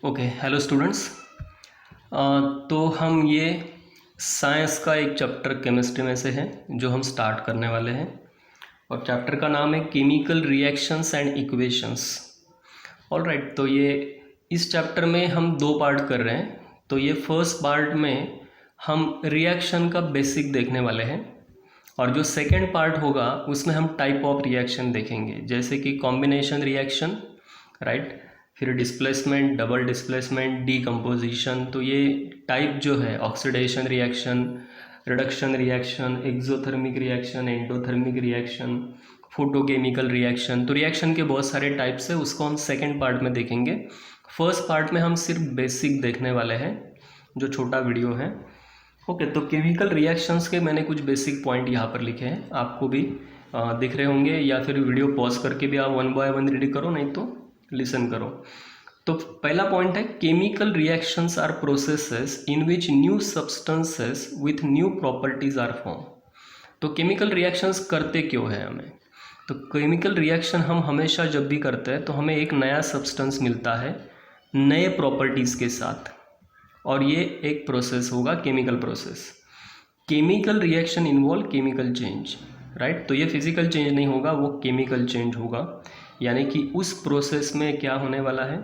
Okay hello students. तो हम ये साइंस का एक चैप्टर केमिस्ट्री में से है जो हम स्टार्ट करने वाले हैं और चैप्टर का नाम है chemical reactions and equations. Alright, तो ये इस चैप्टर में हम दो पार्ट कर रहे हैं। तो ये फर्स्ट पार्ट में हम रिएक्शन का बेसिक देखने वाले हैं और जो सेकेंड पार्ट होगा उसमें हम टाइप ऑफ रिएक्शन देखेंगे, जैसे कि कॉम्बिनेशन रिएक्शन, राइट, फिर डिस्प्लेसमेंट, डबल डिस्प्लेसमेंट, डीकम्पोजिशन। तो ये टाइप जो है oxidation reaction, reduction reaction, exothermic reaction, endothermic reaction, photochemical reaction. तो रिएक्शन के बहुत सारे टाइप्स है, उसको हम सेकेंड पार्ट में देखेंगे। फर्स्ट पार्ट में हम सिर्फ बेसिक देखने वाले हैं, जो छोटा वीडियो है। ओके, तो केमिकल रिएक्शंस के मैंने कुछ बेसिक पॉइंट यहाँ पर लिखे हैं, आपको भी दिख रहे होंगे, या फिर वीडियो पॉज करके भी आप वन बाय वन रीड करो, नहीं तो लिसन करो। तो पहला पॉइंट है chemical reactions are processes in which new substances with new properties are form. तो केमिकल रिएक्शंस करते क्यों है हमें? तो केमिकल रिएक्शन हम हमेशा जब भी करते हैं तो हमें एक नया सब्सटेंस मिलता है नए प्रॉपर्टीज़ के साथ, और ये एक प्रोसेस होगा chemical process. Chemical reaction involve chemical change, right. तो ये फिजिकल चेंज नहीं होगा, वो केमिकल चेंज होगा, यानी कि उस प्रोसेस में क्या होने वाला है,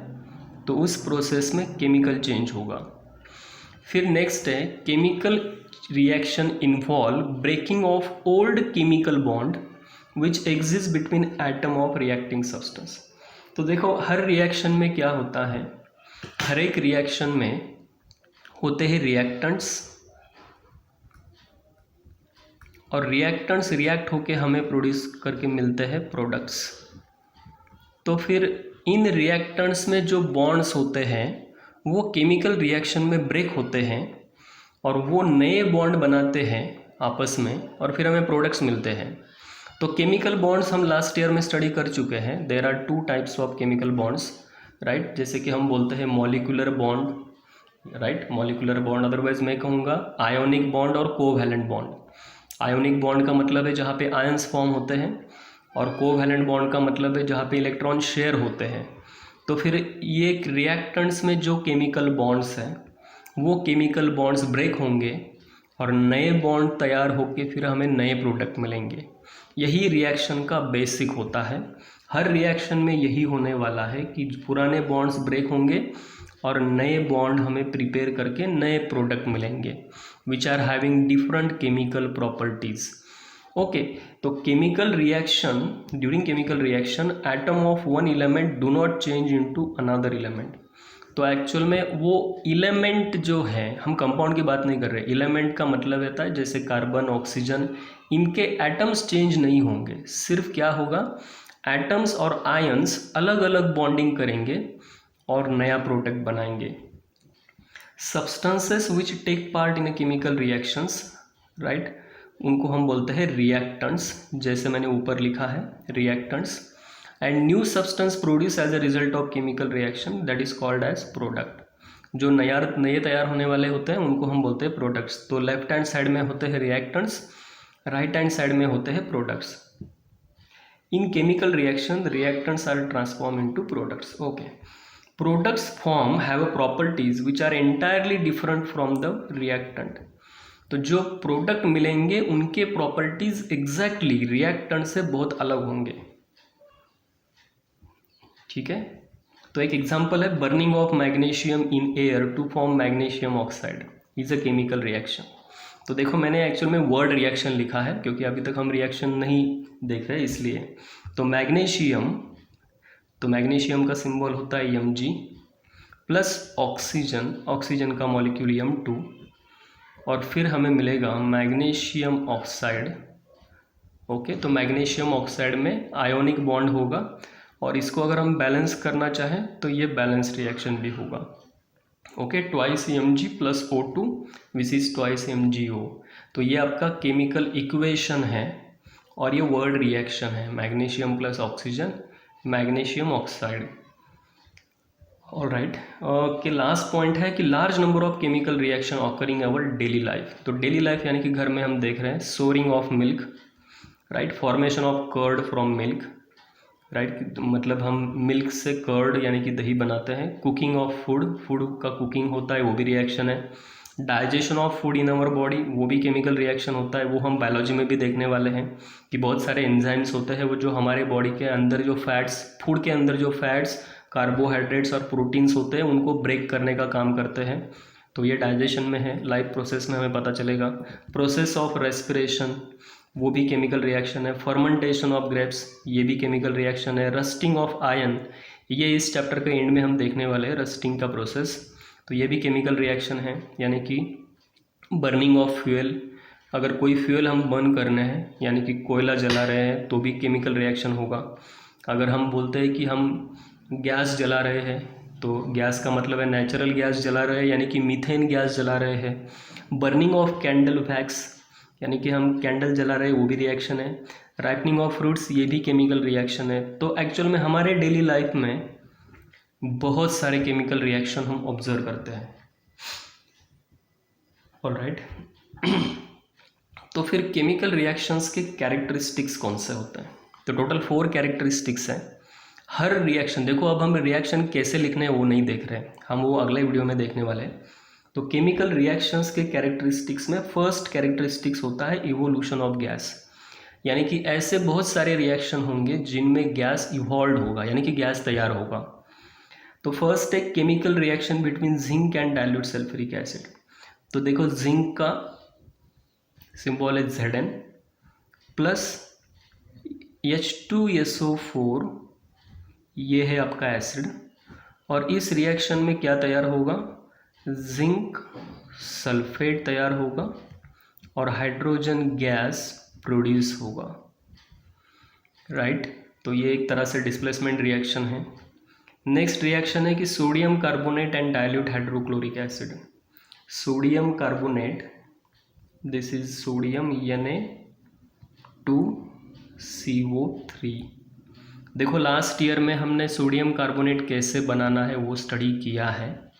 तो उस प्रोसेस में केमिकल चेंज होगा। फिर नेक्स्ट है chemical reaction involve breaking of old chemical bond which exist between atom of reacting substance. तो देखो, हर रिएक्शन में क्या होता है, हर एक रिएक्शन में होते हैं रिएक्टेंट्स, और रिएक्टेंट्स रिएक्ट होके हमें प्रोड्यूस करके मिलते हैं प्रोडक्ट्स। तो फिर इन रिएक्टेंट्स में जो बॉन्ड्स होते हैं वो केमिकल रिएक्शन में ब्रेक होते हैं और वो नए बॉन्ड बनाते हैं आपस में, और फिर हमें प्रोडक्ट्स मिलते हैं। तो केमिकल बॉन्ड्स हम लास्ट ईयर में स्टडी कर चुके हैं। There are two types of chemical bonds, right, जैसे कि हम बोलते हैं molecular bond, right, molecular bond, otherwise मैं कहूँगा आयोनिक बॉन्ड और कोवैलेंट बॉन्ड। आयोनिक बॉन्ड का मतलब है जहाँ पे आयंस फॉर्म होते हैं, और कोवैलेंट बॉन्ड का मतलब है जहाँ पे इलेक्ट्रॉन शेयर होते हैं। तो फिर ये रिएक्टेंट्स में जो केमिकल बॉन्ड्स हैं वो केमिकल बॉन्ड्स ब्रेक होंगे और नए बॉन्ड तैयार होके फिर हमें नए प्रोडक्ट मिलेंगे। यही रिएक्शन का बेसिक होता है। हर रिएक्शन में यही होने वाला है कि पुराने बॉन्ड्स ब्रेक होंगे और नए बॉन्ड हमें प्रिपेयर करके नए प्रोडक्ट मिलेंगे which are having different chemical properties. Okay, तो chemical reaction, during chemical reaction atom of one element do not change into another element. तो एक्चुअल में वो एलिमेंट जो है, हम कंपाउंड की बात नहीं कर रहे, एलिमेंट का मतलब रहता है जैसे कार्बन, ऑक्सीजन, इनके एटम्स चेंज नहीं होंगे। सिर्फ क्या होगा, एटम्स और आयंस अलग अलग बॉन्डिंग करेंगे और नया प्रोडक्ट बनाएंगे। Substances which take part in a chemical reactions, right, उनको हम बोलते हैं रिएक्टेंट्स, जैसे मैंने ऊपर लिखा है reactants. And new substance produce as a result of chemical reaction that is called as product. जो नए तैयार होने वाले होते हैं उनको हम बोलते हैं प्रोडक्ट्स। तो लेफ्ट हैंड साइड में होते हैं रिएक्टेंट्स, राइट हैंड साइड में होते हैं products. In chemical reaction reactants are transform into products. Okay, products form have a properties which are entirely different from the reactant. तो जो प्रोडक्ट मिलेंगे उनके प्रॉपर्टीज एग्जैक्टली रिएक्टेंट से बहुत अलग होंगे, ठीक है। तो एक एग्जांपल है burning of magnesium in air to form magnesium oxide is a chemical reaction. तो देखो, मैंने एक्चुअल में वर्ड रिएक्शन लिखा है क्योंकि अभी तक हम रिएक्शन नहीं देख रहे इसलिए। तो मैग्नीशियम का सिंबल होता है Mg, प्लस ऑक्सीजन, ऑक्सीजन का मॉलिक्यूल M2, और फिर हमें मिलेगा मैग्नीशियम ऑक्साइड। ओके, तो मैग्नीशियम ऑक्साइड में आयोनिक बॉन्ड होगा, और इसको अगर हम बैलेंस करना चाहें तो ये बैलेंस रिएक्शन भी होगा। Okay, twice Mg plus O2 which is twice MgO। तो ये आपका केमिकल इक्वेशन है और ये वर्ड रिएक्शन है, magnesium plus oxygen, magnesium oxide. Alright, कि लास्ट पॉइंट है कि large number of chemical reaction occurring our daily life. तो डेली लाइफ यानी कि घर में हम देख रहे हैं souring of milk, right, formation of curd from milk, right. मतलब हम मिल्क से कर्ड यानी कि दही बनाते हैं। कुकिंग ऑफ फूड, फूड का कुकिंग होता है, वो भी रिएक्शन है। Digestion of food in our body, वो भी केमिकल रिएक्शन होता है। वो हम बायोलॉजी में भी देखने वाले हैं कि बहुत सारे एंजाइम्स होते हैं वो जो हमारे बॉडी के अंदर जो फैट्स, फूड के अंदर जो फैट्स, कार्बोहाइड्रेट्स और प्रोटीन्स होते हैं उनको ब्रेक करने का काम करते हैं। तो ये डाइजेशन में है, लाइफ प्रोसेस में हमें पता चलेगा। प्रोसेस ऑफ रेस्पिरेशन, वो भी केमिकल रिएक्शन है। फर्मेंटेशन ऑफ ग्रेप्स, ये भी केमिकल रिएक्शन है। रस्टिंग ऑफ आयरन, ये इस चैप्टर के एंड में हम देखने वाले हैं, रस्टिंग का प्रोसेस। तो ये भी केमिकल रिएक्शन है, यानी कि बर्निंग ऑफ फ्यूल, अगर कोई फ्यूल हम बर्न करने हैं यानी कि कोयला जला रहे हैं तो भी केमिकल रिएक्शन होगा। अगर हम बोलते हैं कि हम गैस जला रहे हैं तो गैस का मतलब है नेचुरल गैस जला रहे हैं यानी कि मीथेन गैस जला रहे हैं। बर्निंग ऑफ कैंडल वैक्स, यानी कि हम कैंडल जला रहे हैं, वो भी रिएक्शन है। राइपनिंग ऑफ फ्रूट्स, ये भी केमिकल रिएक्शन है। तो एक्चुअल में हमारे डेली लाइफ में बहुत सारे केमिकल रिएक्शन हम ऑब्जर्व करते हैं। ऑलराइट। तो फिर केमिकल रिएक्शंस के कैरेक्टरिस्टिक्स कौन से होते हैं? तो टोटल 4 कैरेक्टरिस्टिक्स हैं। हर रिएक्शन, देखो अब हम रिएक्शन कैसे लिखने हैं वो नहीं देख रहे हैं, हम वो अगले वीडियो में देखने वाले हैं। तो केमिकल रिएक्शंस के कैरेक्टरिस्टिक्स में फर्स्ट कैरेक्टरिस्टिक्स होता है इवोल्यूशन ऑफ गैस, यानी कि ऐसे बहुत सारे रिएक्शन होंगे जिनमें गैस इवॉल्व होगा, यानी कि गैस तैयार होगा। तो फर्स्ट है chemical reaction between zinc and dilute sulphuric acid. तो देखो जिंक का सिंबल है Zn प्लस H2SO4, ये है आपका एसिड, और इस रिएक्शन में क्या तैयार होगा? जिंक सल्फेट तैयार होगा और हाइड्रोजन गैस प्रोड्यूस होगा, राइट। तो ये एक तरह से डिस्प्लेसमेंट रिएक्शन है। नेक्स्ट रिएक्शन है कि sodium carbonate and dilute hydrochloric acid. Sodium carbonate, this is sodium Na2CO3। देखो लास्ट ईयर में हमने सोडियम कार्बोनेट कैसे बनाना है वो स्टडी किया है।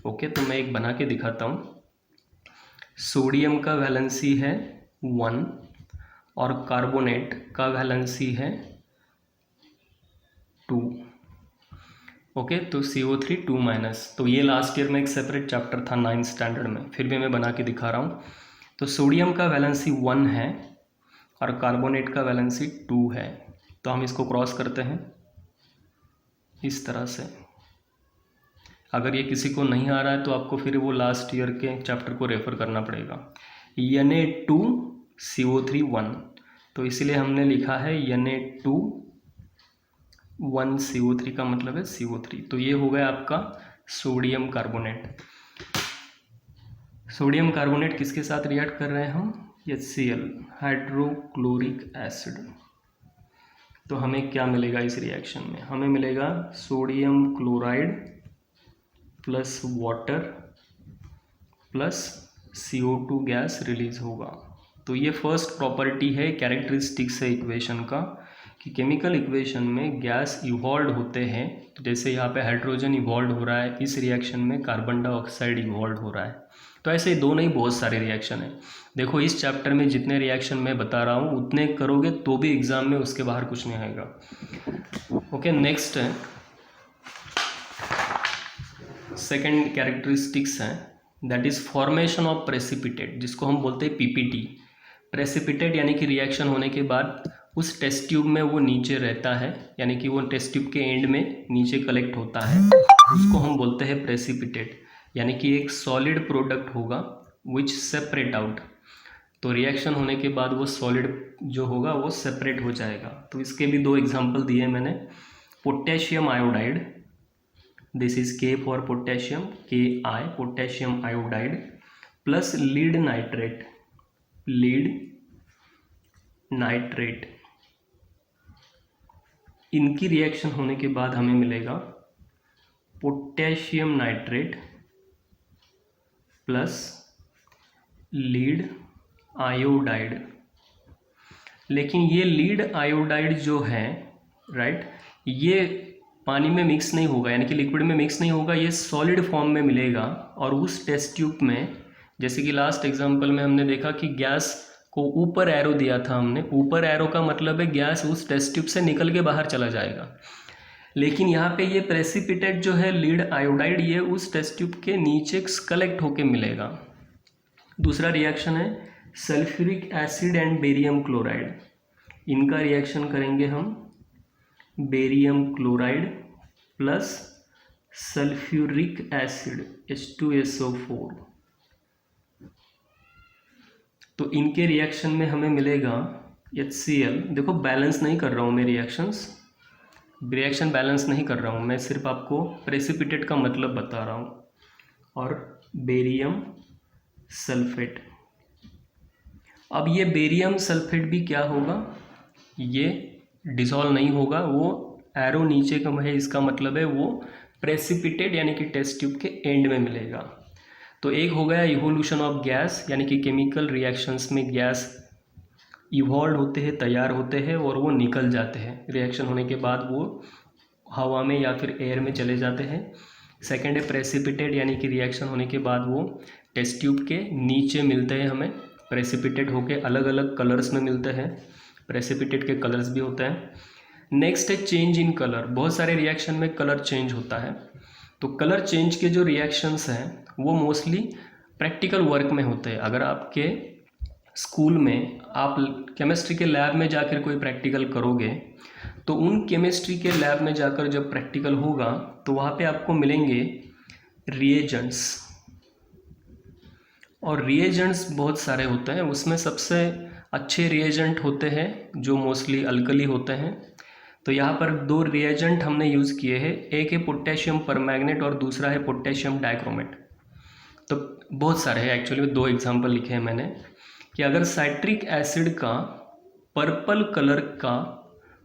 ओके, तो मैं एक बना के दिखाता हूँ। सोडियम का वैलेंसी है 1 और कार्बोनेट का वैलेंसी है 2। ओके, तो CO3 2-। तो ये लास्ट ईयर में एक सेपरेट चैप्टर था 9th स्टैंडर्ड में, फिर भी मैं बना के दिखा रहा हूँ। तो सोडियम का वैलेंसी 1 है और कार्बोनेट का वैलेंसी 2 है। तो हम इसको क्रॉस करते हैं इस तरह से। अगर ये किसी को नहीं आ रहा है तो आपको फिर वो लास्ट ईयर के चैप्टर को रेफर करना पड़ेगा। Na2CO3 1, तो इसीलिए हमने लिखा है Na2 1CO3 का मतलब है CO3। तो ये हो गया आपका सोडियम कार्बोनेट। सोडियम कार्बोनेट किसके साथ रिएक्ट कर रहे हैं हम? HCl, hydrochloric acid. तो हमें क्या मिलेगा इस रिएक्शन में? हमें मिलेगा sodium chloride plus water plus CO2 gas release होगा। तो ये फर्स्ट प्रॉपर्टी है, कैरेक्टरिस्टिक्स है इक्वेशन का, कि केमिकल इक्वेशन में गैस इवॉल्व होते हैं। तो जैसे यहाँ पे हाइड्रोजन इवॉल्व हो रहा है, इस रिएक्शन में कार्बन डाइऑक्साइड इवॉल्व हो रहा है। तो ऐसे दो नहीं, बहुत सारे रिएक्शन है। देखो इस चैप्टर में जितने रिएक्शन मैं बता रहा हूँ उतने करोगे तो भी एग्जाम में उसके बाहर कुछ नहीं आएगा। ओके, नेक्स्ट है सेकेंड कैरेक्टरिस्टिक्स है, that is formation of precipitate, जिसको हम बोलते हैं PPT। प्रेसिपिटेट यानी कि रिएक्शन होने के बाद उस टेस्ट ट्यूब में वो नीचे रहता है, यानी कि वो टेस्ट ट्यूब के एंड में नीचे कलेक्ट होता है, उसको हम बोलते हैं प्रेसिपिटेट। यानी कि एक सॉलिड प्रोडक्ट होगा विच सेपरेट आउट। तो रिएक्शन होने के बाद वो सॉलिड जो होगा वो सेपरेट हो जाएगा। तो इसके भी 2 एग्जाम्पल दिए मैंने। Potassium iodide, this is K for potassium, Ki, potassium iodide plus lead nitrate, lead nitrate. इनकी रिएक्शन होने के बाद हमें मिलेगा potassium nitrate plus lead iodide. लेकिन ये लीड आयोडाइड जो है, राइट, ये पानी में मिक्स नहीं होगा, यानी कि लिक्विड में मिक्स नहीं होगा, ये सॉलिड फॉर्म में मिलेगा। और उस टेस्ट ट्यूब में, जैसे कि लास्ट एग्जांपल में हमने देखा कि गैस को ऊपर एरो दिया था हमने, ऊपर एरो का मतलब है गैस उस टेस्ट ट्यूब से निकल के बाहर चला जाएगा, लेकिन यहाँ पे ये प्रेसिपिटेट जो है लीड आयोडाइड ये उस टेस्ट ट्यूब के नीचे कलेक्ट होके मिलेगा। दूसरा रिएक्शन है sulphuric acid and barium chloride, इनका रिएक्शन करेंगे हम barium chloride plus sulphuric acid H2SO4, तो इनके रिएक्शन में हमें मिलेगा HCl। देखो बैलेंस नहीं कर रहा हूँ मैं रिएक्शन बैलेंस नहीं कर रहा हूँ मैं, सिर्फ आपको प्रेसिपिटेट का मतलब बता रहा हूँ। और बेरियम सल्फेट, अब ये बेरियम सल्फेट भी क्या होगा, ये डिसॉल्व नहीं होगा, वो एरो नीचे का है, इसका मतलब है वो प्रेसिपिटेट यानी कि टेस्ट ट्यूब के एंड में मिलेगा। तो एक हो गया इवोल्यूशन ऑफ गैस, यानी कि केमिकल रिएक्शंस में गैस इवॉल्व होते हैं, तैयार होते हैं और वो निकल जाते हैं, रिएक्शन होने के बाद वो हवा में या फिर एयर में चले जाते हैं। सेकेंड है प्रेसिपिटेट, यानी कि रिएक्शन होने के बाद वो टेस्ट ट्यूब के नीचे मिलते हैं हमें, प्रेसिपिटेट होके अलग अलग कलर्स में मिलते हैं, प्रेसिपिटेट के कलर्स भी होते हैं। नेक्स्ट है चेंज इन कलर, बहुत सारे रिएक्शन में कलर चेंज होता है, तो कलर चेंज के जो रिएक्शंस हैं वो मोस्टली प्रैक्टिकल वर्क में होते हैं। अगर आपके स्कूल में आप केमिस्ट्री के लैब में जाकर कोई प्रैक्टिकल करोगे तो उन केमिस्ट्री के लैब में जाकर जब प्रैक्टिकल होगा तो वहाँ पे आपको मिलेंगे रिएजेंट्स, और रिएजेंट्स बहुत सारे होते हैं, उसमें सबसे अच्छे रिएजेंट होते हैं जो मोस्टली अल्कली होते हैं। तो यहाँ पर दो रिएजेंट हमने यूज़ किए हैं, एक है पोटेशियम परमैंगनेट और दूसरा है पोटेशियम डाइक्रोमेट। तो बहुत सारे हैं, एक्चुअली दो एग्जांपल लिखे हैं मैंने कि अगर साइट्रिक एसिड का पर्पल कलर का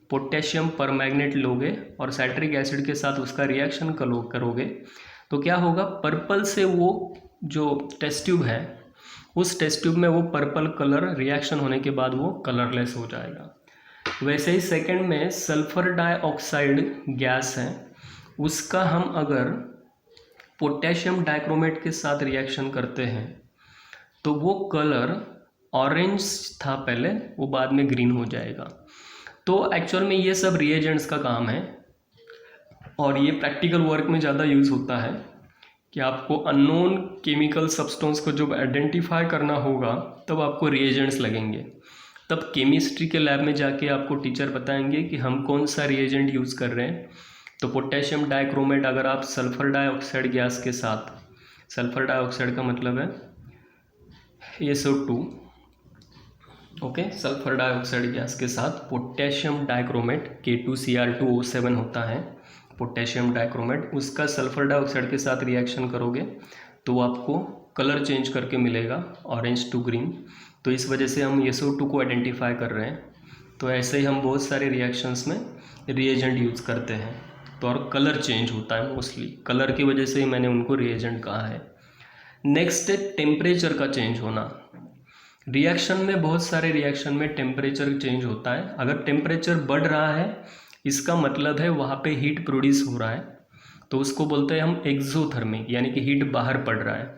पोटेशियम परमैंगनेट लोगे और साइट्रिक एसिड के साथ उसका रिएक्शन करोगे तो क्या होगा, पर्पल से वो जो टेस्ट ट्यूब है उस टेस्ट ट्यूब में वो पर्पल कलर रिएक्शन होने के बाद वो कलरलेस हो जाएगा। वैसे ही सेकंड में सल्फर डाइऑक्साइड गैस है, उसका हम अगर पोटेशियम डाइक्रोमेट के साथ रिएक्शन करते हैं तो वो कलर ऑरेंज था पहले, वो बाद में ग्रीन हो जाएगा। तो एक्चुअल में ये सब रिएजेंट्स का काम है और ये प्रैक्टिकल वर्क में ज़्यादा यूज़ होता है कि आपको अननोन केमिकल सब्सटेंस को जब आइडेंटिफाई करना होगा तब आपको रिएजेंट्स लगेंगे, तब केमिस्ट्री के लैब में जाके आपको टीचर बताएंगे कि हम कौन सा रिएजेंट यूज़ कर रहे हैं। तो पोटेशियम डाइक्रोमेट अगर आप सल्फर डाइऑक्साइड गैस के साथ, सल्फर डाइऑक्साइड का मतलब है SO2, okay, sulphur dioxide gas के साथ पोटेशियम डाइक्रोमेट K2Cr2O7 होता है पोटेशियम डाइक्रोमेट, उसका सल्फर डाइऑक्साइड के साथ रिएक्शन करोगे तो आपको कलर चेंज करके मिलेगा ऑरेंज टू ग्रीन। तो इस वजह से हम SO2 को आइडेंटिफाई कर रहे हैं। तो ऐसे ही हम बहुत सारे रिएक्शंस में रिएजेंट यूज़ करते हैं, तो और कलर चेंज होता है, मोस्टली कलर की वजह से ही मैंने उनको रिएजेंट कहा है। नेक्स्ट है टेम्परेचर का चेंज होना। रिएक्शन में बहुत सारे रिएक्शन में टेम्परेचर चेंज होता है। अगर टेम्परेचर बढ़ रहा है इसका मतलब है वहाँ पे हीट प्रोड्यूस हो रहा है, तो उसको बोलते हैं हम एक्सोथर्मिक, यानी कि हीट बाहर पड़ रहा है।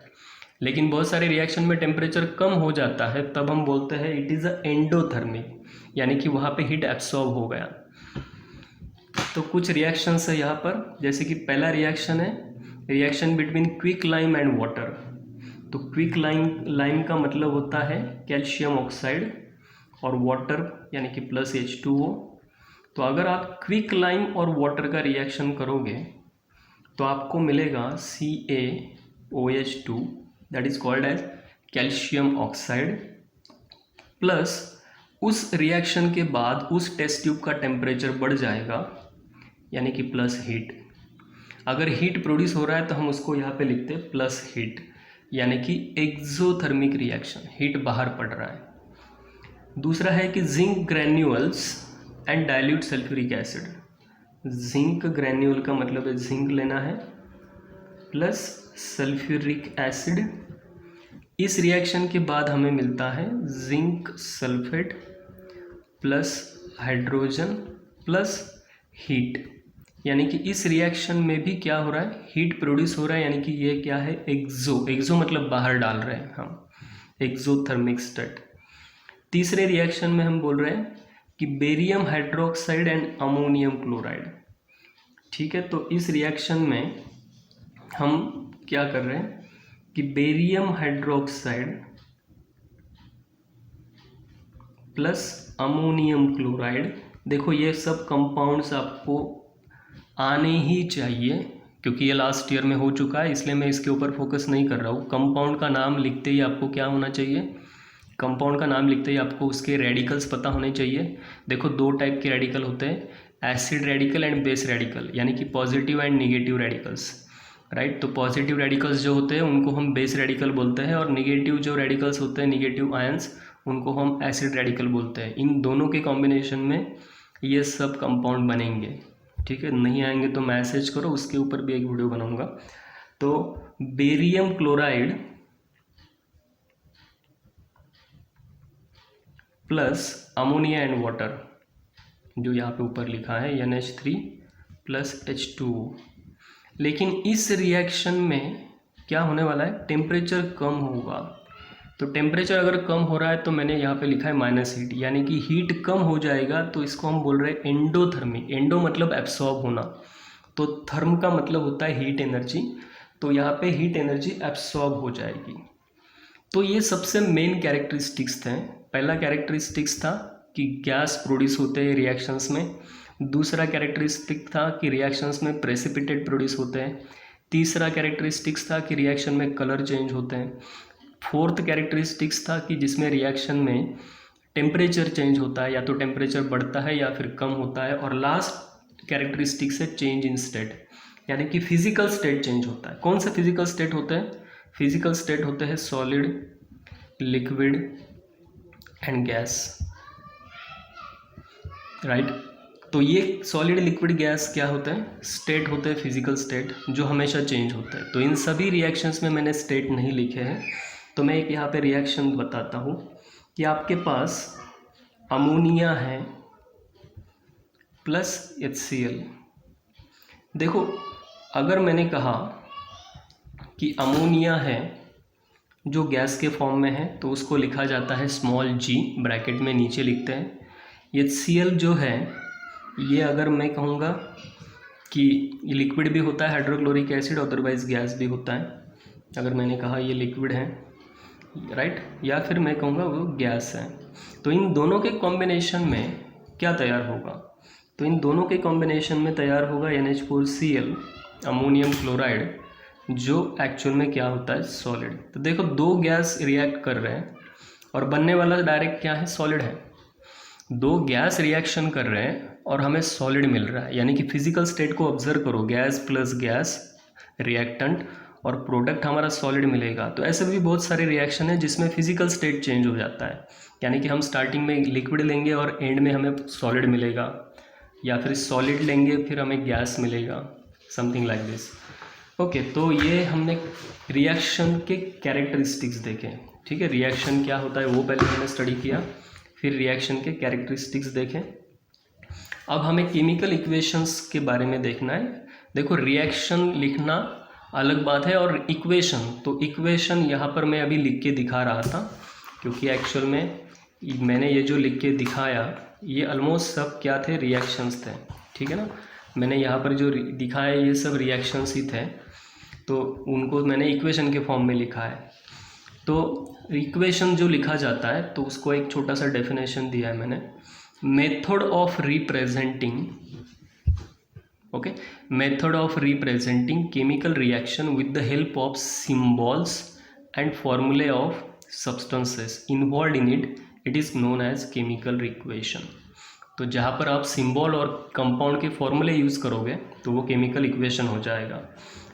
लेकिन बहुत सारे रिएक्शन में टेम्परेचर कम हो जाता है, तब हम बोलते हैं इट इज़ अ एंडोथर्मिक, यानी कि वहाँ पे हीट एब्सॉर्ब हो गया। तो कुछ रिएक्शंस है यहाँ पर, जैसे कि पहला रिएक्शन है reaction between quick lime and water. तो क्विक लाइम का मतलब होता है कैल्शियम ऑक्साइड और वाटर यानी कि प्लस H2O। तो अगर आप क्विक लाइम और वाटर का रिएक्शन करोगे तो आपको मिलेगा CaOH2, that is called as calcium oxide, plus उस रिएक्शन के बाद उस टेस्ट ट्यूब का टेम्परेचर बढ़ जाएगा यानी कि प्लस हीट। अगर हीट प्रोड्यूस हो रहा है तो हम उसको यहाँ पे लिखते हैं प्लस हीट, यानी कि एक्सोथर्मिक रिएक्शन, हीट बाहर पड़ रहा है। दूसरा है कि zinc granules and dilute sulphuric acid. Zinc granule का मतलब है जिंक लेना है प्लस सल्फ्यूरिक एसिड। इस रिएक्शन के बाद हमें मिलता है zinc sulphate plus hydrogen plus heat, यानी कि इस रिएक्शन में भी क्या हो रहा है, हीट प्रोड्यूस हो रहा है, यानी कि ये क्या है एक्सो मतलब बाहर डाल रहे हैं हम, एक्सोथर्मिक स्टेट। तीसरे रिएक्शन में हम बोल रहे हैं कि barium hydroxide and ammonium chloride. ठीक है, तो इस रिएक्शन में हम क्या कर रहे हैं कि barium hydroxide plus ammonium chloride, देखो ये सब कंपाउंड्स आपको आने ही चाहिए क्योंकि ये लास्ट ईयर में हो चुका है, इसलिए मैं इसके ऊपर फोकस नहीं कर रहा हूँ। कंपाउंड का नाम लिखते ही आपको क्या होना चाहिए, कंपाउंड का नाम लिखते ही आपको उसके रेडिकल्स पता होने चाहिए। देखो दो टाइप के रेडिकल होते हैं, acid radical and base radical, यानी कि positive and negative radicals, right. तो पॉजिटिव रेडिकल्स जो होते हैं उनको हम बेस रेडिकल बोलते हैं, और निगेटिव जो रेडिकल्स होते हैं, निगेटिव आयंस, उनको हम एसिड रेडिकल बोलते हैं। इन दोनों के कॉम्बिनेशन में ये सब कंपाउंड बनेंगे। ठीक है, नहीं आएंगे तो मैसेज करो, उसके ऊपर भी एक वीडियो बनाऊंगा। तो barium chloride plus ammonia and water, जो यहाँ पे ऊपर लिखा है NH3 प्लस H2O। लेकिन इस रिएक्शन में क्या होने वाला है, टेम्परेचर कम होगा। तो टेम्परेचर अगर कम हो रहा है तो मैंने यहाँ पे लिखा है माइनस हीट, यानी कि हीट कम हो जाएगा, तो इसको हम बोल रहे हैं एंडोथर्मी। एंडो मतलब एब्सॉर्ब होना, तो थर्म का मतलब होता है हीट एनर्जी, तो यहाँ पे हीट एनर्जी एब्सॉर्ब हो जाएगी। तो ये सबसे मेन कैरेक्टरिस्टिक्स थे। पहला कैरेक्टरिस्टिक्स था कि गैस प्रोड्यूस होते हैं रिएक्शंस में, दूसरा कैरेक्टरिस्टिक था कि रिएक्शंस में प्रेसिपिटेट प्रोड्यूस होते हैं, तीसरा कैरेक्टरिस्टिक्स था कि रिएक्शन में कलर चेंज होते हैं, फोर्थ कैरेक्टरिस्टिक्स था कि जिसमें रिएक्शन में टेम्परेचर चेंज होता है, या तो टेम्परेचर बढ़ता है या फिर कम होता है, और लास्ट कैरेक्टरिस्टिक्स है चेंज इन स्टेट, यानी कि फिजिकल स्टेट चेंज होता है। कौन से फिजिकल स्टेट होते हैं, फिजिकल स्टेट होते हैं solid, liquid and gas, right. तो ये सॉलिड, लिक्विड, गैस क्या होते हैं, स्टेट होते हैं, फिजिकल स्टेट, जो हमेशा चेंज होते हैं। तो इन सभी रिएक्शंस में मैंने स्टेट नहीं लिखे हैं, तो मैं एक यहाँ पे रिएक्शन बताता हूँ कि आपके पास अमोनिया है प्लस HCl। देखो अगर मैंने कहा कि अमोनिया है जो गैस के फॉर्म में है, तो उसको लिखा जाता है स्मॉल g, ब्रैकेट में नीचे लिखते हैं। HCl जो है ये अगर मैं कहूँगा कि ये लिक्विड भी होता है, हाइड्रोक्लोरिक एसिड, अदरवाइज गैस भी होता है। अगर मैंने कहा ये लिक्विड है, राइट, या फिर मैं कहूँगा वो गैस है, तो इन दोनों के कॉम्बिनेशन में क्या तैयार होगा, तो इन दोनों के कॉम्बिनेशन में तैयार होगा NH4Cl, अमोनियम क्लोराइड, जो एक्चुअल में क्या होता है, सॉलिड। तो देखो दो गैस रिएक्ट कर रहे हैं और बनने वाला डायरेक्ट क्या है, सॉलिड है। दो गैस रिएक्शन कर रहे हैं और हमें सॉलिड मिल रहा है, यानी कि फिजिकल स्टेट को ऑब्जर्व करो, गैस प्लस गैस रिएक्टेंट, और प्रोडक्ट हमारा सॉलिड मिलेगा। तो ऐसे भी बहुत सारे रिएक्शन है जिसमें फिजिकल स्टेट चेंज हो जाता है, यानी कि हम स्टार्टिंग में लिक्विड लेंगे और एंड में हमें सॉलिड मिलेगा, या फिर सॉलिड लेंगे फिर हमें गैस मिलेगा, समथिंग लाइक दिस। ओके, तो ये हमने रिएक्शन के कैरेक्टरिस्टिक्स देखे। ठीक है, रिएक्शन क्या होता है वो पहले हमने स्टडी किया, फिर रिएक्शन के कैरेक्टरिस्टिक्स देखें। अब हमें केमिकल इक्वेशंस के बारे में देखना है। देखो रिएक्शन लिखना अलग बात है और इक्वेशन, तो इक्वेशन यहाँ पर मैं अभी लिख के दिखा रहा था, क्योंकि एक्चुअल में मैंने ये जो लिख के दिखाया ये ऑलमोस्ट सब क्या थे, रिएक्शंस थे। ठीक है ना, मैंने यहाँ पर जो दिखाया ये सब रिएक्शंस ही थे, तो उनको मैंने इक्वेशन के फॉर्म में लिखा है। तो इक्वेशन जो लिखा जाता है तो उसको एक छोटा सा डेफिनेशन दिया है मैंने, method of representing, okay, method of representing chemical reaction with the help of symbols and formulae of substances involve in it, it is known as chemical equation. तो जहाँ पर आप सिंबल और कंपाउंड के फॉर्मूले यूज़ करोगे तो वो केमिकल इक्वेशन हो जाएगा।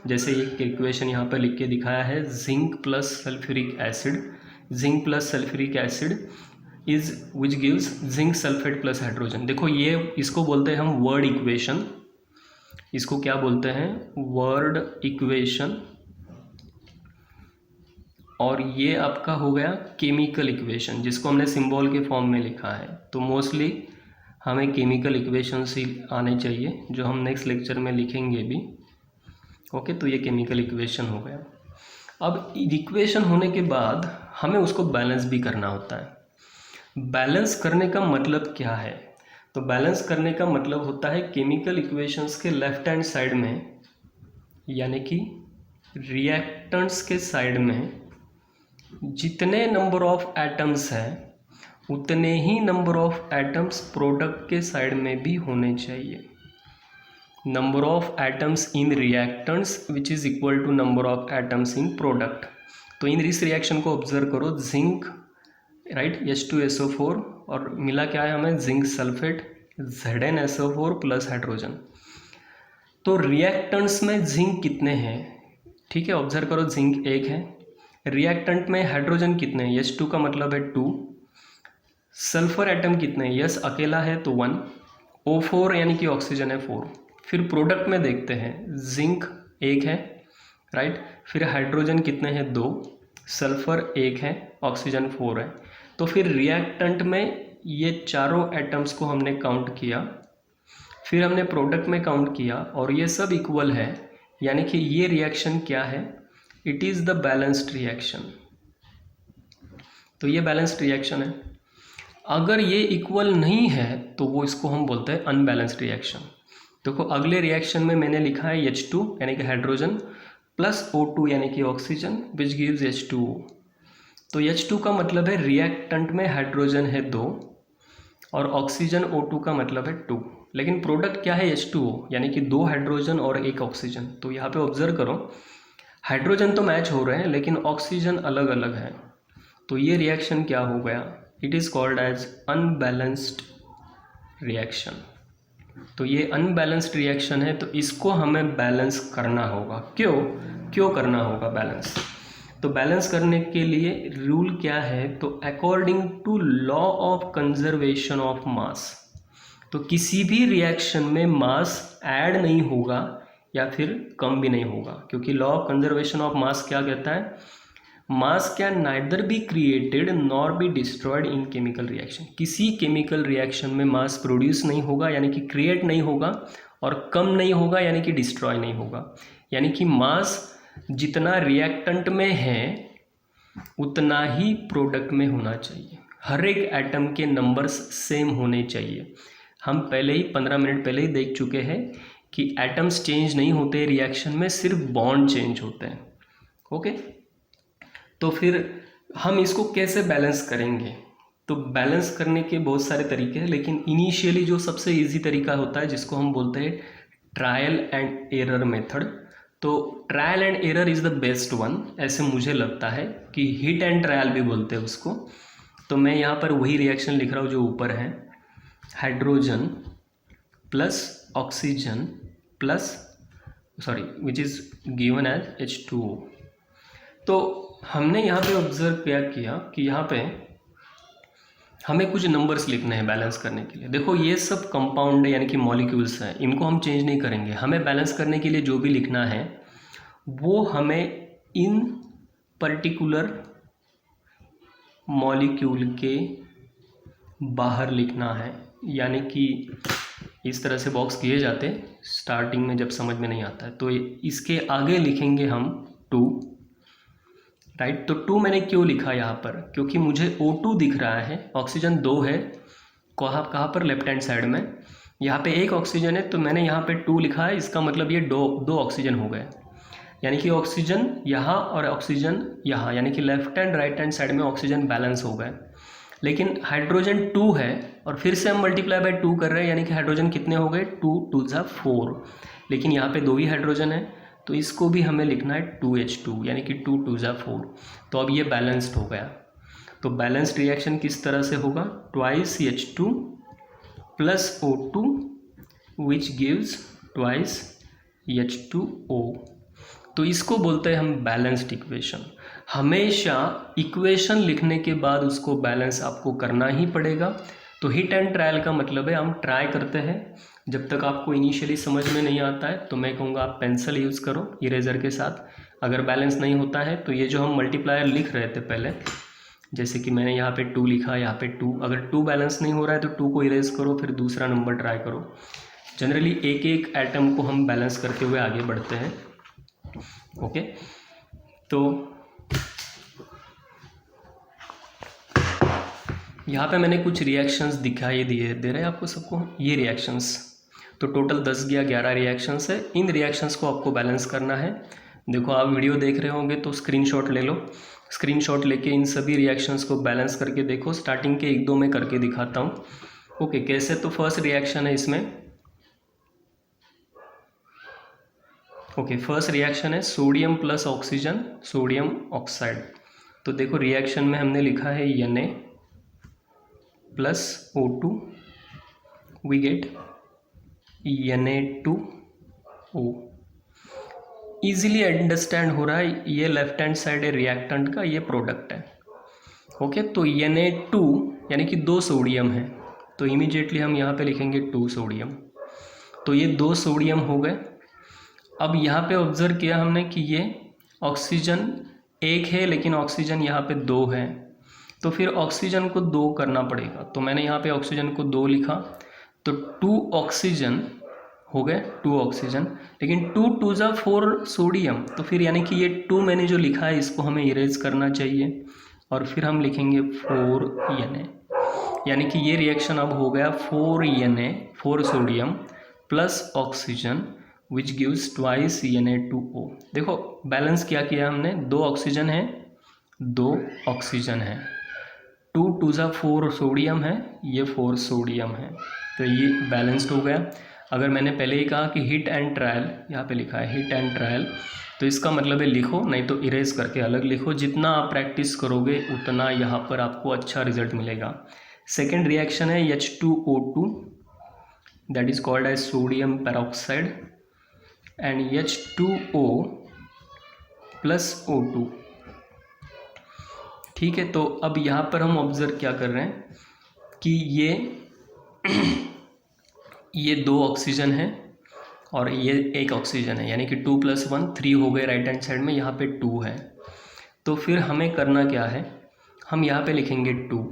जैसे एक इक्वेशन यहाँ पर लिख के दिखाया है, zinc plus sulphuric acid, zinc plus sulphuric acid is which gives zinc sulphate plus hydrogen. देखो ये इसको बोलते हैं हम वर्ड इक्वेशन, इसको क्या बोलते हैं, वर्ड इक्वेशन, और ये आपका हो गया केमिकल इक्वेशन जिसको हमने सिंबल के फॉर्म में लिखा है। तो मोस्टली हमें केमिकल इक्वेशंस ही आने चाहिए जो हम नेक्स्ट लेक्चर में लिखेंगे भी। ओके, तो ये केमिकल इक्वेशन हो गया। अब इक्वेशन होने के बाद हमें उसको बैलेंस भी करना होता है। बैलेंस करने का मतलब क्या है? तो बैलेंस करने का मतलब होता है केमिकल इक्वेशंस के लेफ्ट हैंड साइड में, यानी कि रिएक्टेंट्स के साइड में जितने नंबर ऑफ एटम्स हैं उतने ही नंबर ऑफ एटम्स प्रोडक्ट के साइड में भी होने चाहिए। Number of atoms in reactants which is equal to number of atoms in product. तो इन इस रिएक्शन को ऑब्जर्व करो, जिंक राइट H2SO4 और मिला क्या है हमें, zinc sulphate ZnSO4 plus hydrogen. तो रिएक्टेंट्स में जिंक कितने हैं, ठीक है, ऑब्जर्व करो, जिंक एक है। रिएक्टेंट में हाइड्रोजन कितने हैं, H2 का मतलब है 2। सल्फर एटम कितने हैं, यस अकेला है तो 1। O4 यानी कि ऑक्सीजन है 4। फिर प्रोडक्ट में देखते हैं, जिंक एक है राइट, फिर हाइड्रोजन कितने हैं 2, सल्फर एक है, ऑक्सीजन 4 है। तो फिर रिएक्टेंट में ये चारों एटम्स को हमने काउंट किया, फिर हमने प्रोडक्ट में काउंट किया और ये सब इक्वल है, यानी कि ये रिएक्शन क्या है, it is the balanced reaction. तो ये बैलेंस्ड रिएक्शन है। अगर ये इक्वल नहीं है तो वो इसको हम बोलते हैं अनबैलेंस्ड रिएक्शन। देखो अगले रिएक्शन में मैंने लिखा है H2 यानी कि हाइड्रोजन प्लस O2 यानी कि ऑक्सीजन विच गिव्स H2O। तो H2 का मतलब है रिएक्टेंट में हाइड्रोजन है 2 और ऑक्सीजन O2 का मतलब है 2, लेकिन प्रोडक्ट क्या है H2O यानी कि 2 हाइड्रोजन और 1 ऑक्सीजन। तो यहाँ पे ऑब्जर्व करो, हाइड्रोजन तो मैच हो रहे हैं लेकिन ऑक्सीजन अलग अलग है। तो ये रिएक्शन क्या हो गया, it is called as unbalanced reaction. तो ये अनबैलेंस्ड रिएक्शन है, तो इसको हमें बैलेंस करना होगा। क्यों करना होगा बैलेंस? तो बैलेंस करने के लिए रूल क्या है, तो according to law of conservation of mass, तो किसी भी रिएक्शन में मास ऐड नहीं होगा या फिर कम भी नहीं होगा, क्योंकि लॉ ऑफ कंजर्वेशन ऑफ मास क्या कहता है, मास can neither be created nor be destroyed in chemical reaction. किसी केमिकल रिएक्शन में मास प्रोड्यूस नहीं होगा यानी कि क्रिएट नहीं होगा, और कम नहीं होगा यानी कि डिस्ट्रॉय नहीं होगा। यानी कि मास जितना रिएक्टेंट में है उतना ही प्रोडक्ट में होना चाहिए। हर एक एटम के नंबर्स सेम होने चाहिए। हम पहले ही 15 मिनट पहले ही देख चुके हैं कि एटम्स चेंज नहीं होते रिएक्शन में, सिर्फ बॉन्ड चेंज होते हैं। ओके, तो फिर हम इसको कैसे बैलेंस करेंगे? तो बैलेंस करने के बहुत सारे तरीके हैं, लेकिन इनिशियली जो सबसे इजी तरीका होता है जिसको हम बोलते हैं ट्रायल एंड एरर मेथड। तो trial and error is the best one, ऐसे मुझे लगता है कि हिट एंड ट्रायल भी बोलते हैं उसको। तो मैं यहाँ पर वही रिएक्शन लिख रहा हूँ जो ऊपर है, hydrogen plus oxygen plus which is given as H2O। तो हमने यहाँ पे ऑब्जर्व किया कि यहाँ पे हमें कुछ नंबर्स लिखने हैं बैलेंस करने के लिए। देखो ये सब कंपाउंड है यानी कि मॉलिक्यूल्स हैं, इनको हम चेंज नहीं करेंगे। हमें बैलेंस करने के लिए जो भी लिखना है वो हमें इन पर्टिकुलर मॉलिक्यूल के बाहर लिखना है, यानी कि इस तरह से बॉक्स किए जाते स्टार्टिंग में जब समझ में नहीं आता है। तो इसके आगे लिखेंगे हम 2 राइट। तो 2 मैंने क्यों लिखा यहाँ पर, क्योंकि मुझे O2 दिख रहा है, ऑक्सीजन 2 है, कहाँ पर, लेफ्ट हैंड साइड में। यहाँ पे 1 ऑक्सीजन है तो मैंने यहाँ पे 2 लिखा है, इसका मतलब ये दो ऑक्सीजन हो गए, यानी कि ऑक्सीजन यहाँ और ऑक्सीजन यहाँ, यानी कि left hand right hand side में ऑक्सीजन बैलेंस हो गए। लेकिन हाइड्रोजन 2 है और फिर से हम मल्टीप्लाई बाय 2 कर रहे हैं, यानी कि हाइड्रोजन कितने हो गए, 2 2 जा 4, लेकिन यहाँ पे 2 ही हाइड्रोजन है तो इसको भी हमें लिखना है 2H2 यानी कि 2 2 जा 4। तो अब ये बैलेंस्ड हो गया। तो बैलेंस्ड रिएक्शन किस तरह से होगा, twice H2 plus O2 which gives twice H2O। तो इसको बोलते हैं हम बैलेंस्ड इक्वेशन। हमेशा इक्वेशन लिखने के बाद उसको बैलेंस आपको करना ही पड़ेगा। तो हिट एंड ट्रायल का मतलब है हम ट्राई करते हैं, जब तक आपको इनिशियली समझ में नहीं आता है तो मैं कहूँगा आप पेंसिल यूज़ करो इरेजर के साथ। अगर बैलेंस नहीं होता है तो ये जो हम मल्टीप्लायर लिख रहे थे पहले, जैसे कि मैंने यहाँ पे 2 लिखा, यहाँ पे 2, अगर 2 बैलेंस नहीं हो रहा है तो 2 को इरेज करो, फिर दूसरा नंबर ट्राई करो। जनरली एक एक एटम को हम बैलेंस करते हुए आगे बढ़ते हैं। ओके, तो यहाँ पे मैंने कुछ रिएक्शंस दिखाई दे रहे हैं आपको सबको, ये रिएक्शंस, तो टोटल 10 या 11 रिएक्शंस है। इन रिएक्शंस को आपको बैलेंस करना है। देखो आप वीडियो देख रहे होंगे तो स्क्रीनशॉट ले लो, स्क्रीनशॉट लेके इन सभी रिएक्शंस को बैलेंस करके देखो। स्टार्टिंग के 1-2 में करके दिखाता हूँ। ओके, कैसे? तो फर्स्ट रिएक्शन है इसमें, ओके, फर्स्ट रिएक्शन है sodium plus oxygen, sodium oxide. तो देखो रिएक्शन में हमने लिखा है Na plus O2, we get Na2O। Easily understand हो रहा है, ये लेफ्ट हैंड साइड है रिएक्टेंट का, ये प्रोडक्ट है। ओके, तो Na2 यानी कि 2 सोडियम है, तो इमीडिएटली हम यहाँ पे लिखेंगे 2 सोडियम। तो ये 2 सोडियम हो गए। अब यहाँ पे ऑब्जर्व किया हमने कि ये ऑक्सीजन 1 है लेकिन ऑक्सीजन यहाँ पे 2 है, तो फिर ऑक्सीजन को 2 करना पड़ेगा। तो मैंने यहाँ पे ऑक्सीजन को 2 लिखा, तो 2 ऑक्सीजन हो गए, 2 ऑक्सीजन, लेकिन 2 2 जा 4 सोडियम, तो फिर यानी कि ये 2 मैंने जो लिखा है इसको हमें इरेज करना चाहिए, और फिर हम लिखेंगे 4 Na, यानी कि ये रिएक्शन अब हो गया 4 Na, 4 sodium plus oxygen which gives twice Na2O। देखो बैलेंस क्या किया हमने, 2 ऑक्सीजन है, 2 ऑक्सीजन है, 2 2 जा 4 सोडियम है, ये 4 सोडियम है, तो ये बैलेंस्ड हो गया। अगर मैंने पहले ही कहा कि हिट एंड ट्रायल, यहाँ पे लिखा है हिट एंड ट्रायल, तो इसका मतलब है लिखो, नहीं तो इरेज करके अलग लिखो। जितना आप प्रैक्टिस करोगे उतना यहाँ पर आपको अच्छा रिजल्ट मिलेगा। सेकेंड रिएक्शन है H2O2, that is called as sodium peroxide, and H2O plus O2। ठीक है, तो अब यहाँ पर हम ऑब्जर्व क्या कर रहे हैं कि ये 2 ऑक्सीजन है और ये 1 ऑक्सीजन है, यानी कि 2 + 1 3 हो गए राइट हैंड साइड में, यहाँ पे 2 है। तो फिर हमें करना क्या है, हम यहाँ पे लिखेंगे 2,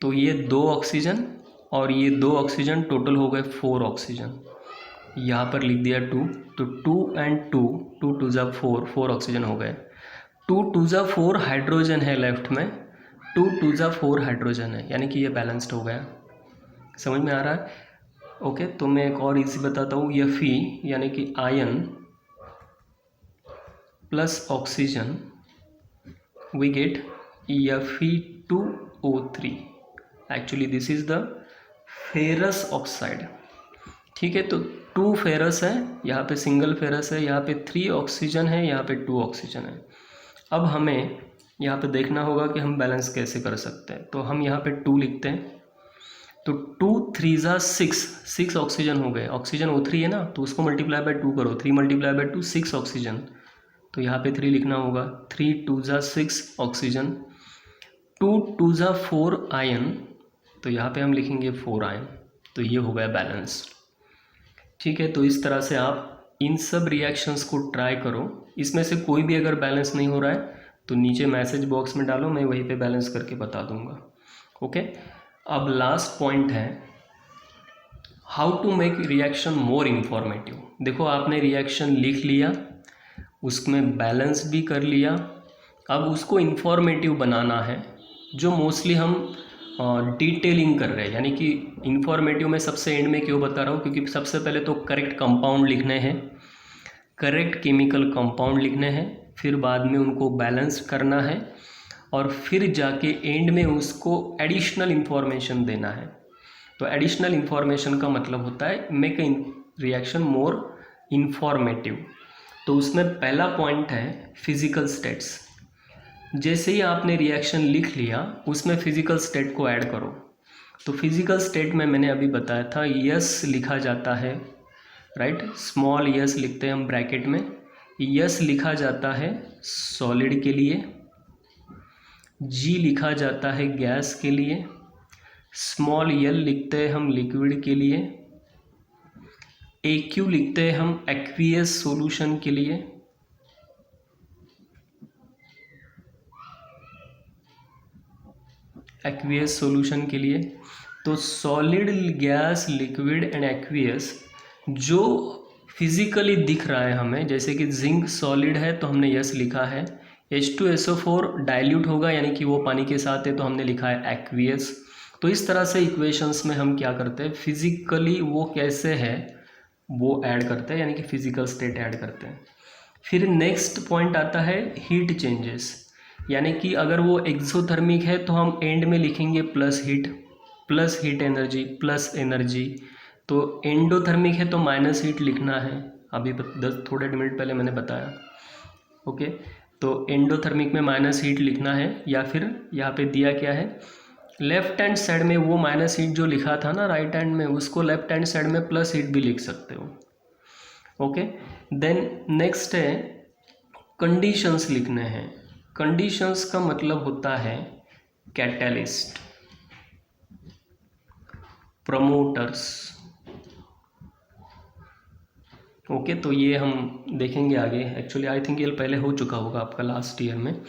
तो ये 2 ऑक्सीजन और ये 2 ऑक्सीजन टोटल हो गए 4 ऑक्सीजन, यहाँ पर लिख दिया 2, तो 2 एंड 2, 2 2 जा 4, 4 ऑक्सीजन हो गए। 2 2 जा 4 हाइड्रोजन है लेफ्ट में, 2 2 जा 4 हाइड्रोजन है, यानी कि ये बैलेंस्ड हो गया। समझ में आ रहा है? ओके, तो मैं एक और इजी बताता हूँ, Fe यानी कि iron plus oxygen, we get Fe2O3। Actually this is the ferrous oxide. ठीक है, तो 2 फेरस है, यहाँ पे सिंगल फेरस है, यहाँ पे 3 ऑक्सीजन है, यहाँ पे 2 ऑक्सीजन है। अब हमें यहाँ पे देखना होगा कि हम बैलेंस कैसे कर सकते हैं, तो हम यहाँ पे 2 लिखते हैं, तो 2 3 जा 6 ऑक्सीजन हो गए, ऑक्सीजन O3 है ना, तो उसको मल्टीप्लाई बाय 2 करो, 3 × 2 6 ऑक्सीजन, तो यहाँ पे 3 लिखना होगा, 3 2 जा 6 ऑक्सीजन, 2 2 जा 4 आयन, तो यहाँ पे हम लिखेंगे 4 आयन, तो ये हो गया बैलेंस। ठीक है, तो इस तरह से आप इन सब रिएक्शंस को ट्राई करो। इसमें से कोई भी अगर बैलेंस नहीं हो रहा है तो नीचे मैसेज बॉक्स में डालो, मैं वहीं पे बैलेंस करके बता दूंगा। ओके, अब लास्ट पॉइंट है how to make reaction more informative. देखो आपने रिएक्शन लिख लिया, उसमें बैलेंस भी कर लिया, अब उसको इन्फॉर्मेटिव बनाना है, जो मोस्टली हम डिटेलिंग कर रहे हैं। यानी कि इन्फॉर्मेटिव में सबसे एंड में क्यों बता रहा हूँ, क्योंकि सबसे पहले तो करेक्ट कंपाउंड लिखने हैं, करेक्ट केमिकल कंपाउंड लिखने हैं, फिर बाद में उनको बैलेंस करना है, और फिर जाके एंड में उसको एडिशनल इन्फॉर्मेशन देना है। तो एडिशनल इन्फॉर्मेशन का मतलब होता है make a reaction more informative. तो उसमें पहला पॉइंट है फिजिकल स्टेट्स। जैसे ही आपने रिएक्शन लिख लिया उसमें फिजिकल स्टेट को ऐड करो। तो फिजिकल स्टेट में मैंने अभी बताया था यस लिखा जाता है, राइट, स्मॉल यस लिखते हैं हम ब्रैकेट में, यस लिखा जाता है सॉलिड के लिए, जी लिखा जाता है गैस के लिए, स्मॉल यल लिखते हैं हम लिक्विड के लिए, AQ लिखते हैं हम एक्वियस सॉल्यूशन के लिए, एक्वियस सॉल्यूशन के लिए। तो solid, gas, liquid and aqueous जो फिजिकली दिख रहा है हमें, जैसे कि जिंक सॉलिड है तो हमने यस लिखा है, H2SO4 डाइल्यूट होगा यानी कि वो पानी के साथ है तो हमने लिखा है एक्वियस, तो इस तरह से इक्वेशंस में हम क्या करते हैं, फिजिकली वो कैसे है वो ऐड करते हैं, यानी कि फिजिकल स्टेट ऐड करते हैं। फिर नेक्स्ट पॉइंट आता है हीट चेंजेस, यानी कि अगर वो एक्सोथर्मिक है तो हम एंड में लिखेंगे plus heat energy plus energy. तो एंडोथर्मिक है तो माइनस हीट लिखना है, अभी थोड़े मिनट पहले मैंने बताया। ओके, तो एंडोथर्मिक में माइनस हीट लिखना है, या फिर यहाँ पे दिया क्या है, लेफ्ट हैंड साइड में वो माइनस हीट जो लिखा था ना राइट हैंड में, उसको लेफ्ट हैंड साइड में प्लस हीट भी लिख सकते हो। ओके, देन नेक्स्ट है कंडीशंस लिखने हैं। कंडीशंस का मतलब होता है कैटलिस्ट, प्रमोटर्स। ओके, तो ये हम देखेंगे आगे। एक्चुअली आई थिंक ये पहले हो चुका होगा आपका लास्ट ईयर में।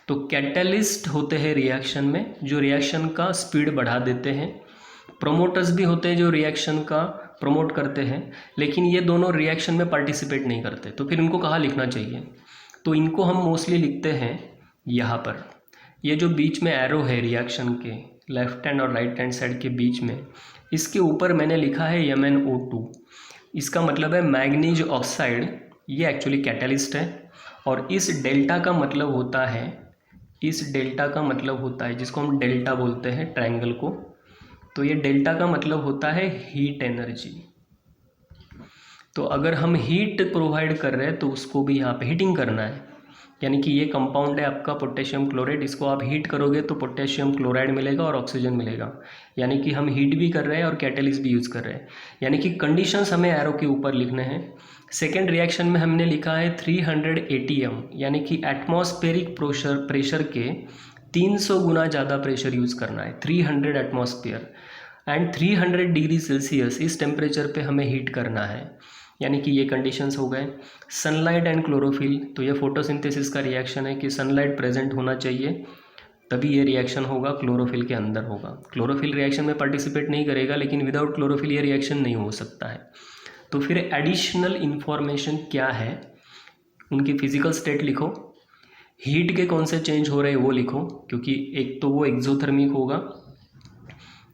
तो कैटलिस्ट होते हैं रिएक्शन में जो रिएक्शन का स्पीड बढ़ा देते हैं, प्रोमोटर्स भी होते हैं जो रिएक्शन का प्रमोट करते हैं, लेकिन ये दोनों रिएक्शन में पार्टिसिपेट नहीं करते। तो फिर इनको कहाँ लिखना चाहिए, तो इनको हम मोस्टली लिखते हैं यहाँ पर। ये जो बीच में एरो है रिएक्शन के लेफ्ट हैंड और राइट हैंड साइड के बीच में, इसके ऊपर मैंने लिखा है MnO2। इसका मतलब है मैग्नीज ऑक्साइड, ये एक्चुअली कैटलिस्ट है। और इस डेल्टा का मतलब होता है, जिसको हम डेल्टा बोलते हैं ट्रायंगल को, तो ये डेल्टा का मतलब होता है हीट एनर्जी। तो अगर हम हीट प्रोवाइड कर रहे हैं तो उसको भी यहाँ पे हीटिंग करना है, यानी कि ये कंपाउंड है आपका पोटेशियम क्लोराइड, इसको आप हीट करोगे तो पोटेशियम क्लोराइड मिलेगा और ऑक्सीजन मिलेगा, यानी कि हम हीट भी कर रहे हैं और कैटलिस्ट भी यूज़ कर रहे हैं। यानी कि कंडीशंस हमें एरो के ऊपर लिखने हैं। सेकेंड रिएक्शन में हमने लिखा है 300 ATM, यानी कि एटमॉस्फेरिक प्रेशर के 300 गुना ज़्यादा प्रेशर यूज़ करना है, 300 एटमॉस्फेयर एंड 300 डिग्री सेल्सियस, इस टेम्परेचर पे हमें हीट करना है। यानी कि ये कंडीशंस हो गए। सनलाइट एंड क्लोरोफिल, तो ये फोटोसिंथेसिस का रिएक्शन है कि सनलाइट प्रेजेंट होना चाहिए तभी ये रिएक्शन होगा, क्लोरोफिल के अंदर होगा। क्लोरोफिल रिएक्शन में पार्टिसिपेट नहीं करेगा, लेकिन विदाउट क्लोरोफिल ये रिएक्शन नहीं हो सकता है। तो फिर एडिशनल इन्फॉर्मेशन क्या है, उनकी फिजिकल स्टेट लिखो, हीट के कौन से चेंज हो रहे हैं वो लिखो, क्योंकि एक तो वो एक्सोथर्मिक होगा,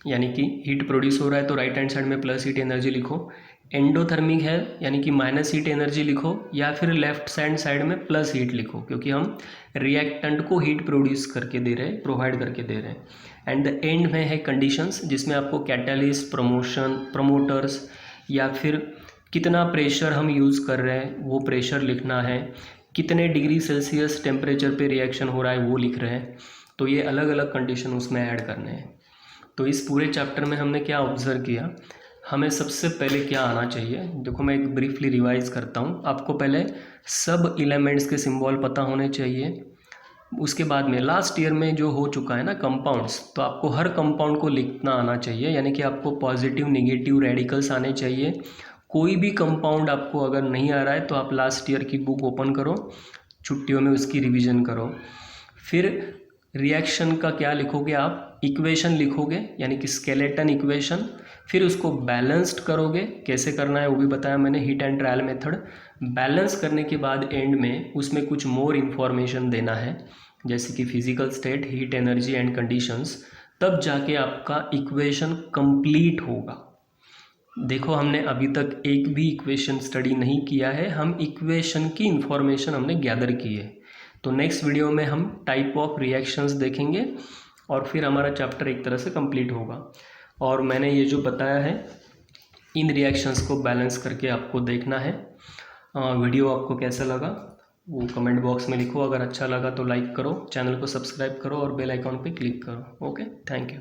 यानी कि हीट प्रोड्यूस हो रहा है तो राइट हैंड साइड में प्लस हीट एनर्जी लिखो। एंडोथर्मिक है यानी कि माइनस हीट एनर्जी लिखो, या फिर लेफ्ट हैंड साइड में प्लस हीट लिखो, क्योंकि हम रिएक्टेंट को हीट प्रोड्यूस करके दे रहे हैं, प्रोवाइड करके दे रहे हैं। एंड द एंड में है कंडीशंस, जिसमें आपको कैटलिस्ट, प्रमोटर्स, या फिर कितना प्रेशर हम यूज़ कर रहे हैं वो प्रेशर लिखना है, कितने डिग्री सेल्सियस टेम्परेचर पे रिएक्शन हो रहा है वो लिख रहे हैं। तो ये अलग अलग कंडीशन उसमें ऐड करने हैं। तो इस पूरे चैप्टर में हमने क्या ऑब्जर्व किया, हमें सबसे पहले क्या आना चाहिए, देखो मैं एक ब्रीफली रिवाइज करता हूँ। आपको पहले सब एलिमेंट्स के सिंबल पता होने चाहिए। उसके बाद में लास्ट ईयर में जो हो चुका है ना कंपाउंड्स, तो आपको हर कंपाउंड को लिखना आना चाहिए, यानी कि आपको पॉजिटिव नेगेटिव रेडिकल्स आने चाहिए। कोई भी कंपाउंड आपको अगर नहीं आ रहा है तो आप लास्ट ईयर की बुक ओपन करो, छुट्टियों में उसकी रिवीजन करो। फिर रिएक्शन का क्या लिखोगे आप, इक्वेशन लिखोगे, यानी कि स्केलेटन इक्वेशन। फिर उसको बैलेंस्ड करोगे, कैसे करना है वो भी बताया मैंने, heat and trial method. Balance करने के बाद एंड में उसमें कुछ मोर इन्फॉर्मेशन देना है, जैसे कि physical state, heat energy and conditions, तब जाके आपका इक्वेशन कंप्लीट होगा। देखो हमने अभी तक एक भी इक्वेशन स्टडी नहीं किया है, हम इक्वेशन की इन्फॉर्मेशन हमने गैदर की है। तो नेक्स्ट वीडियो में हम टाइप ऑफ रिएक्शंस देखेंगे और फिर हमारा चैप्टर एक तरह से कंप्लीट होगा। और मैंने ये जो बताया है इन रिएक्शंस को बैलेंस करके आपको देखना है। वीडियो आपको कैसा लगा वो कमेंट बॉक्स में लिखो, अगर अच्छा लगा तो लाइक करो, चैनल को सब्सक्राइब करो और बेल आइकॉन पे क्लिक करो। Okay, thank you.